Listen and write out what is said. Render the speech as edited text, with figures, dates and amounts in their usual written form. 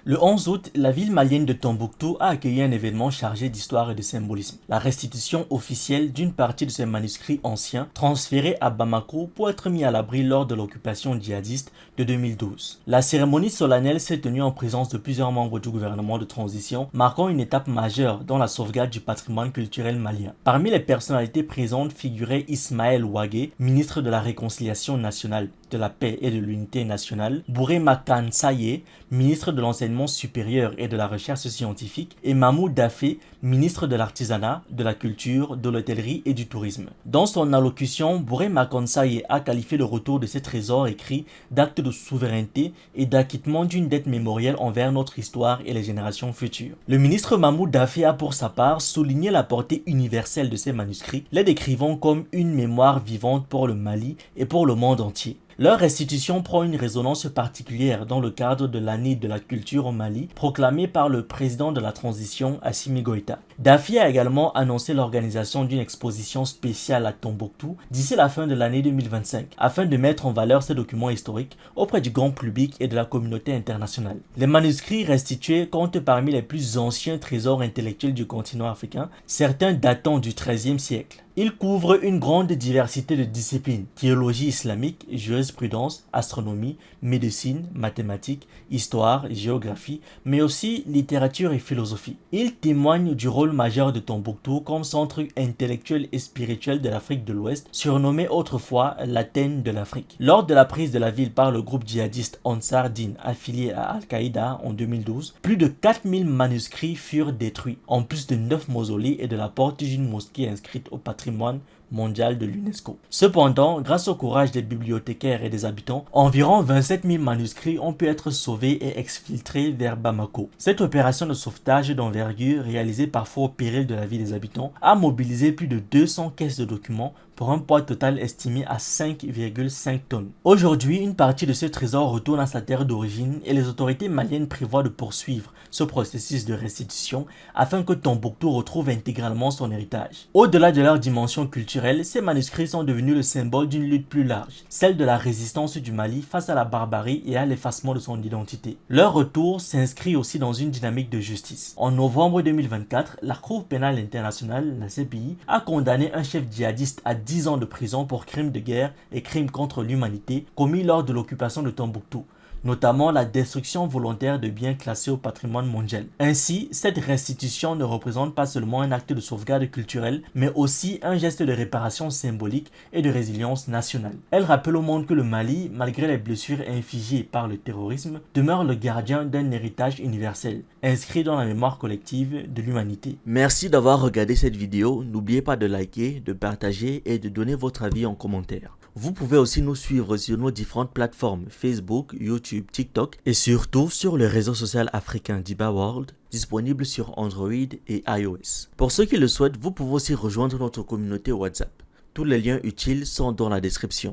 Le 11 août, la ville malienne de Tombouctou a accueilli un événement chargé d'histoire et de symbolisme. La restitution officielle d'une partie de ses manuscrits anciens transférés à Bamako pour être mis à l'abri lors de l'occupation djihadiste de 2012. La cérémonie solennelle s'est tenue en présence de plusieurs membres du gouvernement de transition, marquant une étape majeure dans la sauvegarde du patrimoine culturel malien. Parmi les personnalités présentes figurait Ismaël Ouagé, ministre de la Réconciliation nationale, de la paix et de l'unité nationale, Bouré Makan Saye, ministre de l'enseignement supérieur et de la recherche scientifique, et Mahmoud Dafé, ministre de l'artisanat, de la culture, de l'hôtellerie et du tourisme. Dans son allocution, Bouré Makan Saye a qualifié le retour de ces trésors écrits d'acte de souveraineté et d'acquittement d'une dette mémorielle envers notre histoire et les générations futures. Le ministre Mahmoud Dafé a pour sa part souligné la portée universelle de ces manuscrits, les décrivant comme une mémoire vivante pour le Mali et pour le monde entier. Leur restitution prend une résonance particulière dans le cadre de l'année de la culture au Mali, proclamée par le président de la transition Assimi Goïta. Dafy a également annoncé l'organisation d'une exposition spéciale à Tombouctou d'ici la fin de l'année 2025, afin de mettre en valeur ces documents historiques auprès du grand public et de la communauté internationale. Les manuscrits restitués comptent parmi les plus anciens trésors intellectuels du continent africain, certains datant du XIIIe siècle. Il couvre une grande diversité de disciplines, théologie islamique, jurisprudence, astronomie, médecine, mathématiques, histoire, géographie, mais aussi littérature et philosophie. Il témoigne du rôle majeur de Tombouctou comme centre intellectuel et spirituel de l'Afrique de l'Ouest, surnommé autrefois l'Athènes de l'Afrique. Lors de la prise de la ville par le groupe djihadiste Ansar Dine affilié à Al-Qaïda en 2012, plus de 4000 manuscrits furent détruits, en plus de 9 mausolées et de la porte d'une mosquée inscrite au patrimoine mondial de l'UNESCO. Cependant, grâce au courage des bibliothécaires et des habitants, environ 27 000 manuscrits ont pu être sauvés et exfiltrés vers Bamako. Cette opération de sauvetage d'envergure, réalisée parfois au péril de la vie des habitants, a mobilisé plus de 200 caisses de documents pour un poids total estimé à 5,5 tonnes. Aujourd'hui, une partie de ce trésor retourne à sa terre d'origine et les autorités maliennes prévoient de poursuivre ce processus de restitution afin que Tombouctou retrouve intégralement son héritage. Au-delà de leur dimension culturelle, ces manuscrits sont devenus le symbole d'une lutte plus large, celle de la résistance du Mali face à la barbarie et à l'effacement de son identité. Leur retour s'inscrit aussi dans une dynamique de justice. En novembre 2024, la Cour pénale internationale, la CPI, a condamné un chef djihadiste à 10 ans de prison pour crimes de guerre et crimes contre l'humanité commis lors de l'occupation de Tombouctou, notamment la destruction volontaire de biens classés au patrimoine mondial. Ainsi, cette restitution ne représente pas seulement un acte de sauvegarde culturelle, mais aussi un geste de réparation symbolique et de résilience nationale. Elle rappelle au monde que le Mali, malgré les blessures infligées par le terrorisme, demeure le gardien d'un héritage universel, inscrit dans la mémoire collective de l'humanité. Merci d'avoir regardé cette vidéo. N'oubliez pas de liker, de partager et de donner votre avis en commentaire. Vous pouvez aussi nous suivre sur nos différentes plateformes Facebook, YouTube, TikTok et surtout sur le réseau social africain Diba World, disponible sur Android et iOS. Pour ceux qui le souhaitent, vous pouvez aussi rejoindre notre communauté WhatsApp. Tous les liens utiles sont dans la description.